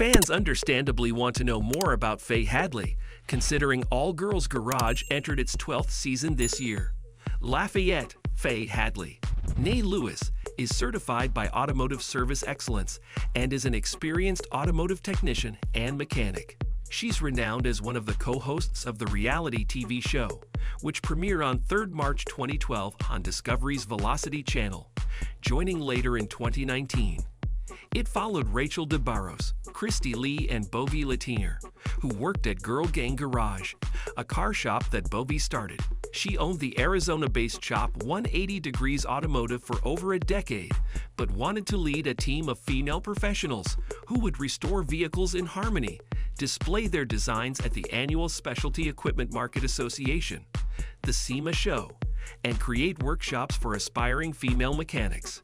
Fans understandably want to know more about Faye Hadley, considering All Girls Garage entered its 12th season this year. Lafayette Faye Hadley, née Lewis, is certified by Automotive Service Excellence and is an experienced automotive technician and mechanic. She's renowned as one of the co-hosts of the reality TV show, which premiered on 3rd March 2012 on Discovery's Velocity channel, joining later in 2019. It followed Rachel DeBarros, Christy Lee, and Bovie Latier, who worked at Girl Gang Garage, a car shop that Bovie started. She owned the Arizona-based shop 180 Degrees Automotive for over a decade, but wanted to lead a team of female professionals who would restore vehicles in harmony, display their designs at the annual Specialty Equipment Market Association, the SEMA show, and create workshops for aspiring female mechanics.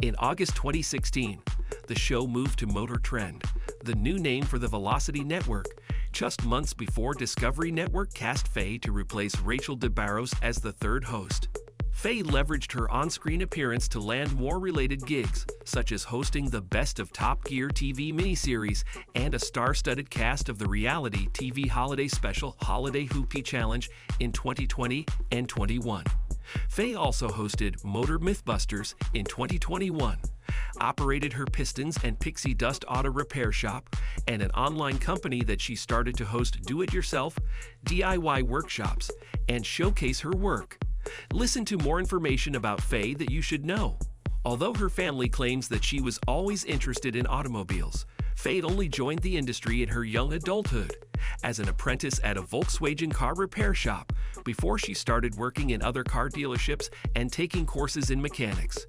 In August 2016, the show moved to Motor Trend, the new name for the Velocity Network, just months before Discovery Network cast Faye to replace Rachel DeBarros as the third host. Faye leveraged her on-screen appearance to land war-related gigs, such as hosting the Best of Top Gear TV miniseries and a star-studded cast of the reality TV holiday special Holiday Hoopty Challenge in 2020 and 21. Faye also hosted Motor Mythbusters in 2021, operated her Pistons and PixieDust auto repair shop, and an online company that she started to host do-it-yourself, DIY workshops, and showcase her work. Listen to more information about Faye that you should know. Although her family claims that she was always interested in automobiles, Faye only joined the industry in her young adulthood as an apprentice at a Volkswagen car repair shop before she started working in other car dealerships and taking courses in mechanics.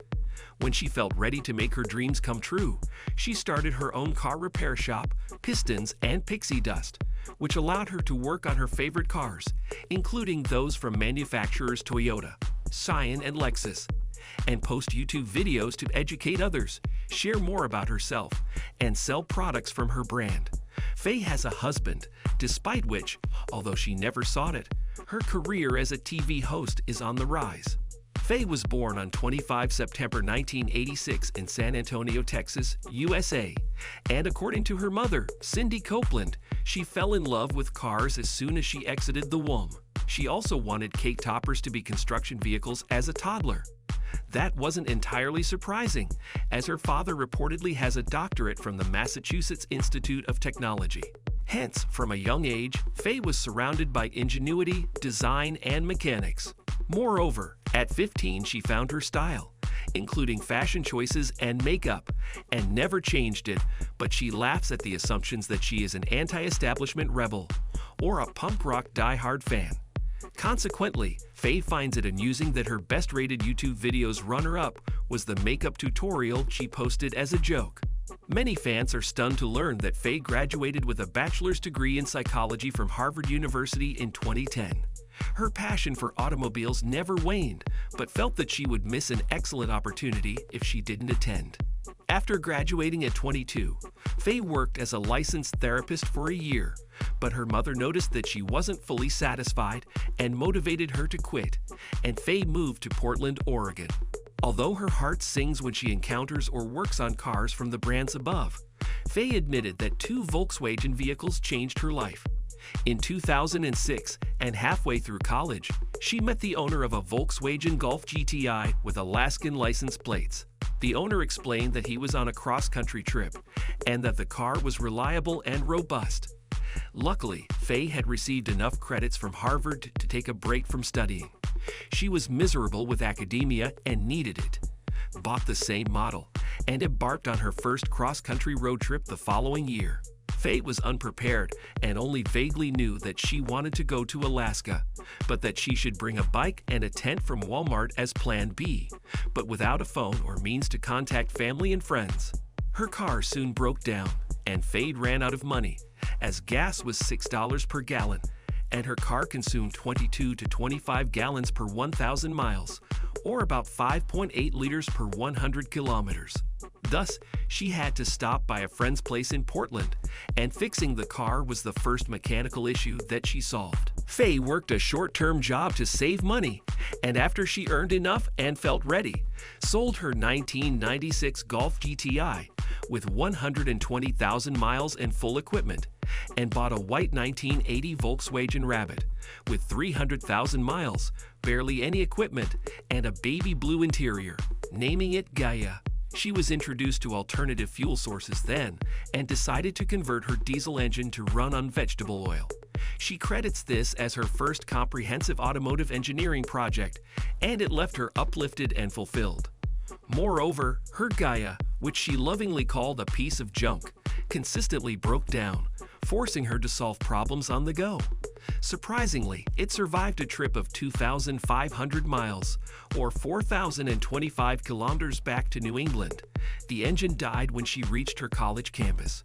When she felt ready to make her dreams come true, she started her own car repair shop, Pistons and PixieDust, which allowed her to work on her favorite cars, including those from manufacturers Toyota, Scion, and Lexus, and post YouTube videos to educate others, share more about herself, and sell products from her brand. Faye has a husband, despite which, although she never sought it, her career as a TV host is on the rise. Faye was born on 25 September 1986 in San Antonio, Texas, USA, and according to her mother, Cindy Copeland, she fell in love with cars as soon as she exited the womb. She also wanted cake toppers to be construction vehicles as a toddler. That wasn't entirely surprising, as her father reportedly has a doctorate from the Massachusetts Institute of Technology. Hence, from a young age, Faye was surrounded by ingenuity, design, and mechanics. Moreover, at 15 she found her style, including fashion choices and makeup, and never changed it, but she laughs at the assumptions that she is an anti-establishment rebel or a punk rock die-hard fan. Consequently, Faye finds it amusing that her best-rated YouTube video's runner-up was the makeup tutorial she posted as a joke. Many fans are stunned to learn that Faye graduated with a bachelor's degree in psychology from Harvard University in 2010. Her passion for automobiles never waned, but felt that she would miss an excellent opportunity if she didn't attend. After graduating at 22, Faye worked as a licensed therapist for a year, but her mother noticed that she wasn't fully satisfied and motivated her to quit, and Faye moved to Portland, Oregon. Although her heart sings when she encounters or works on cars from the brands above, Faye admitted that 2 Volkswagen vehicles changed her life. In 2006, and halfway through college, she met the owner of a Volkswagen Golf GTI with Alaskan license plates. The owner explained that he was on a cross-country trip and that the car was reliable and robust. Luckily, Faye had received enough credits from Harvard to take a break from studying. She was miserable with academia and needed it, bought the same model, and embarked on her first cross-country road trip the following year. Faye was unprepared and only vaguely knew that she wanted to go to Alaska, but that she should bring a bike and a tent from Walmart as Plan B, but without a phone or means to contact family and friends. Her car soon broke down, and Faye ran out of money, as gas was $6 per gallon, and her car consumed 22 to 25 gallons per 1,000 miles, or about 5.8 liters per 100 kilometers. Thus, she had to stop by a friend's place in Portland, and fixing the car was the first mechanical issue that she solved. Faye worked a short-term job to save money, and after she earned enough and felt ready, sold her 1996 Golf GTI with 120,000 miles and full equipment, and bought a white 1980 Volkswagen Rabbit with 300,000 miles, barely any equipment, and a baby blue interior, naming it Gaia. She was introduced to alternative fuel sources then and decided to convert her diesel engine to run on vegetable oil. She credits this as her first comprehensive automotive engineering project, and it left her uplifted and fulfilled. Moreover, her Gaia, which she lovingly called a piece of junk, consistently broke down, forcing her to solve problems on the go. Surprisingly, it survived a trip of 2,500 miles, or 4,025 kilometers back to New England. The engine died when she reached her college campus.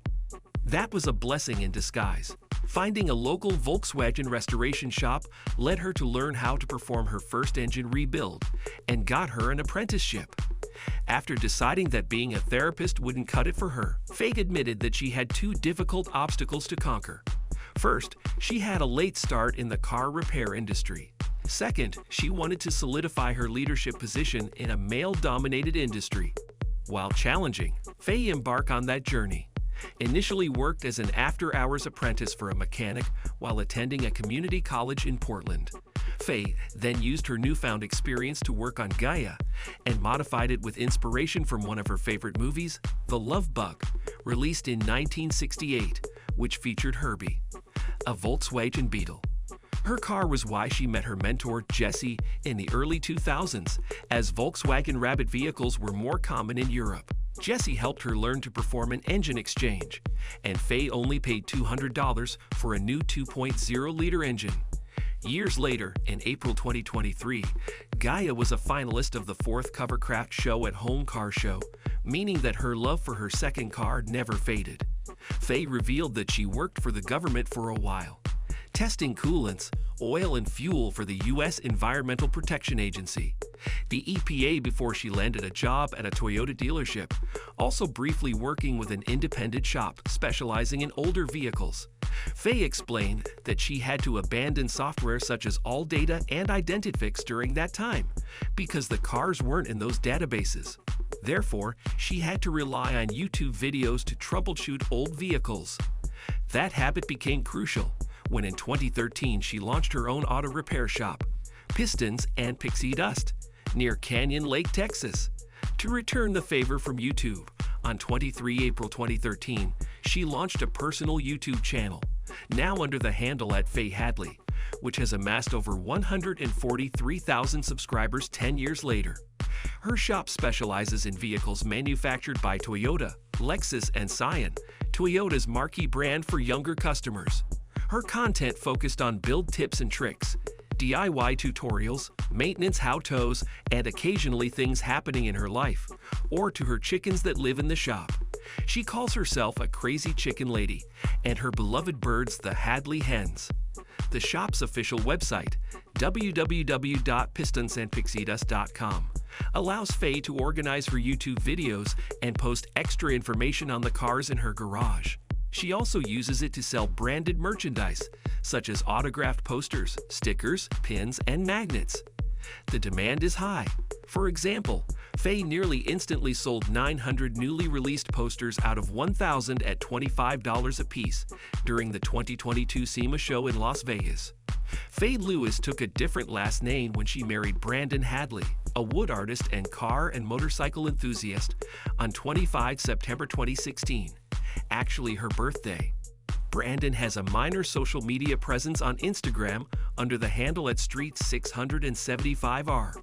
That was a blessing in disguise. Finding a local Volkswagen restoration shop led her to learn how to perform her first engine rebuild and got her an apprenticeship. After deciding that being a therapist wouldn't cut it for her, Faye admitted that she had two difficult obstacles to conquer. First, she had a late start in the car repair industry. Second, she wanted to solidify her leadership position in a male-dominated industry. While challenging, Faye embarked on that journey. Initially worked as an after-hours apprentice for a mechanic while attending a community college in Portland. Faye then used her newfound experience to work on Gaia and modified it with inspiration from one of her favorite movies, The Love Bug, released in 1968, which featured Herbie, a Volkswagen Beetle. Her car was why she met her mentor, Jesse, in the early 2000s, as Volkswagen Rabbit vehicles were more common in Europe. Jesse helped her learn to perform an engine exchange, and Faye only paid $200 for a new 2.0-liter engine. Years later, in April 2023, Gaia was a finalist of the 4th Covercraft Show at Home Car Show, meaning that her love for her second car never faded. Faye revealed that she worked for the government for a while, testing coolants, oil, and fuel for the U.S. Environmental Protection Agency, the EPA, before she landed a job at a Toyota dealership, also briefly working with an independent shop specializing in older vehicles. Faye explained that she had to abandon software such as AllData and Identifix during that time because the cars weren't in those databases. Therefore, she had to rely on YouTube videos to troubleshoot old vehicles. That habit became crucial when in 2013 she launched her own auto repair shop, Pistons PixieDust, near Canyon Lake, Texas. To return the favor from YouTube, on 23 April 2013, she launched a personal YouTube channel, now under the handle at Faye Hadley, which has amassed over 143,000 subscribers 10 years later. Her shop specializes in vehicles manufactured by Toyota, Lexus, and Scion, Toyota's marquee brand for younger customers. Her content focused on build tips and tricks, DIY tutorials, maintenance how-tos, and occasionally things happening in her life, or to her chickens that live in the shop. She calls herself a crazy chicken lady, and her beloved birds the Hadley hens. The shop's official website, www.pistonsandpixiedust.com, allows Faye to organize her YouTube videos and post extra information on the cars in her garage. She also uses it to sell branded merchandise, such as autographed posters, stickers, pins, and magnets. The demand is high. For example, Faye nearly instantly sold 900 newly released posters out of 1,000 at $25 apiece during the 2022 SEMA show in Las Vegas. Faye Lewis took a different last name when she married Brandon Hadley, a wood artist and car and motorcycle enthusiast, on 25 September 2016, actually her birthday. Brandon has a minor social media presence on Instagram under the handle at Street675R,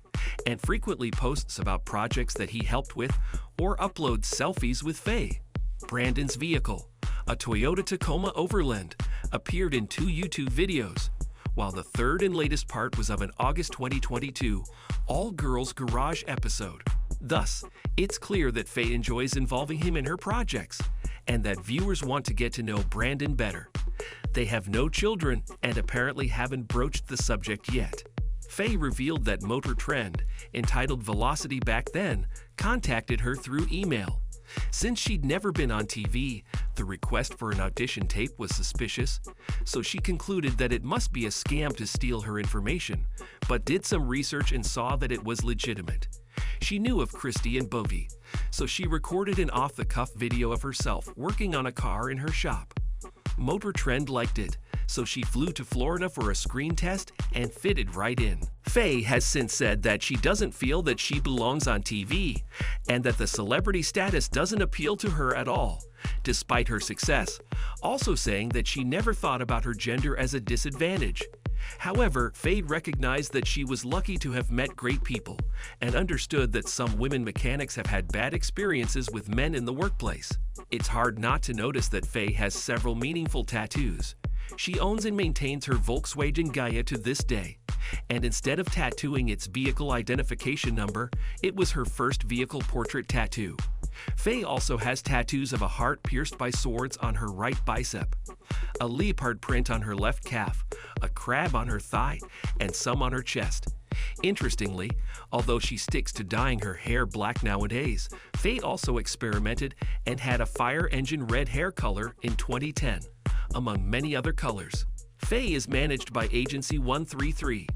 and frequently posts about projects that he helped with or uploads selfies with Faye. Brandon's vehicle, a Toyota Tacoma Overland, appeared in 2 YouTube videos, while the third and latest part was of an August 2022 all-girls garage episode. Thus, it's clear that Faye enjoys involving him in her projects, and that viewers want to get to know Brandon better. They have no children and apparently haven't broached the subject yet. Faye revealed that Motor Trend, entitled Velocity back then, contacted her through email. Since she'd never been on TV, the request for an audition tape was suspicious, so she concluded that it must be a scam to steal her information, but did some research and saw that it was legitimate. She knew of Christie and Bovee, so she recorded an off-the-cuff video of herself working on a car in her shop. Motor Trend liked it, so she flew to Florida for a screen test and fitted right in. Faye has since said that she doesn't feel that she belongs on TV and that the celebrity status doesn't appeal to her at all, despite her success, also saying that she never thought about her gender as a disadvantage. However, Faye recognized that she was lucky to have met great people and understood that some women mechanics have had bad experiences with men in the workplace. It's hard not to notice that Faye has several meaningful tattoos. She owns and maintains her Volkswagen Golf to this day, and instead of tattooing its vehicle identification number, it was her first vehicle portrait tattoo. Faye also has tattoos of a heart pierced by swords on her right bicep, a leopard print on her left calf, a crab on her thigh, and some on her chest. Interestingly, although she sticks to dyeing her hair black nowadays, Faye also experimented and had a fire engine red hair color in 2010, among many other colors. Faye is managed by Agency 133,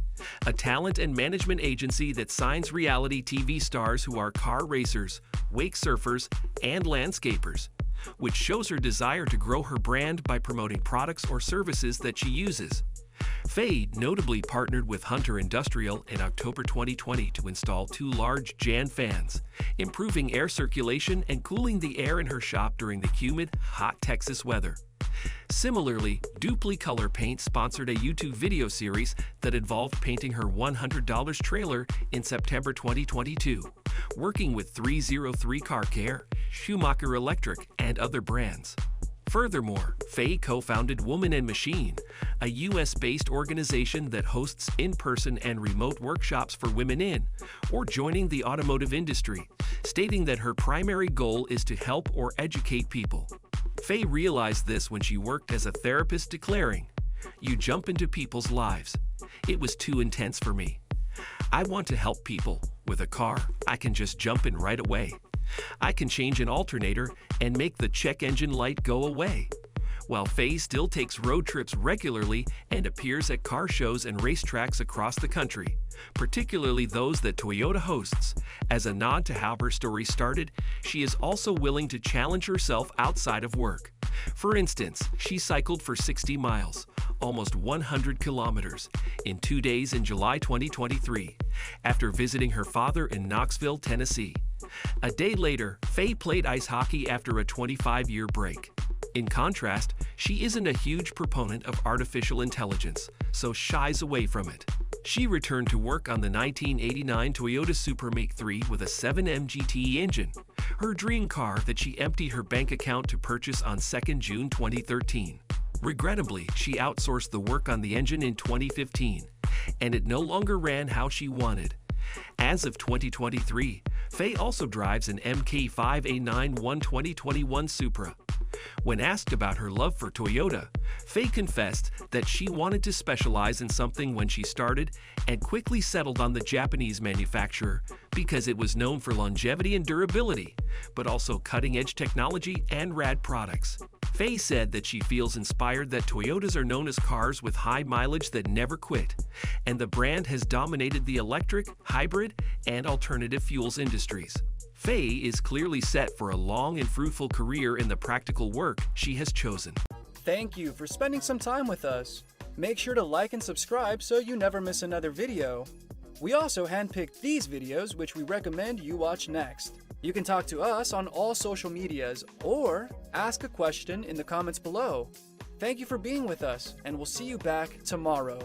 a talent and management agency that signs reality TV stars who are car racers, wake surfers, and landscapers, which shows her desire to grow her brand by promoting products or services that she uses. Faye notably partnered with Hunter Industrial in October 2020 to install 2 large Jan fans, improving air circulation and cooling the air in her shop during the humid, hot Texas weather. Similarly, Dupli Color Paint sponsored a YouTube video series that involved painting her $100 trailer in September 2022, working with 303 Car Care, Schumacher Electric, and other brands. Furthermore, Faye co-founded Woman and Machine, a US-based organization that hosts in-person and remote workshops for women in or joining the automotive industry, stating that her primary goal is to help or educate people. Faye realized this when she worked as a therapist, declaring, "You jump into people's lives. It was too intense for me. I want to help people. With a car, I can just jump in right away. I can change an alternator and make the check engine light go away." While Faye still takes road trips regularly and appears at car shows and racetracks across the country, particularly those that Toyota hosts. As a nod to how her story started, she is also willing to challenge herself outside of work. For instance, she cycled for 60 miles, almost 100 kilometers, in 2 days in July 2023, after visiting her father in Knoxville, Tennessee. A day later, Faye played ice hockey after a 25-year break. In contrast, she isn't a huge proponent of artificial intelligence, so shies away from it. She returned to work on the 1989 Toyota Supra Make-3 with a 7M GTI engine, her dream car that she emptied her bank account to purchase on 2nd June 2013. Regrettably, she outsourced the work on the engine in 2015, and it no longer ran how she wanted. As of 2023, Faye also drives an MK5A91 2021 Supra. When asked about her love for Toyota, Faye confessed that she wanted to specialize in something when she started and quickly settled on the Japanese manufacturer because it was known for longevity and durability, but also cutting-edge technology and rad products. Faye said that she feels inspired that Toyotas are known as cars with high mileage that never quit, and the brand has dominated the electric, hybrid, and alternative fuels industries. Faye is clearly set for a long and fruitful career in the practical work she has chosen. Thank you for spending some time with us. Make sure to like and subscribe so you never miss another video. We also handpicked these videos which we recommend you watch next. You can talk to us on all social medias or ask a question in the comments below. Thank you for being with us, and we'll see you back tomorrow.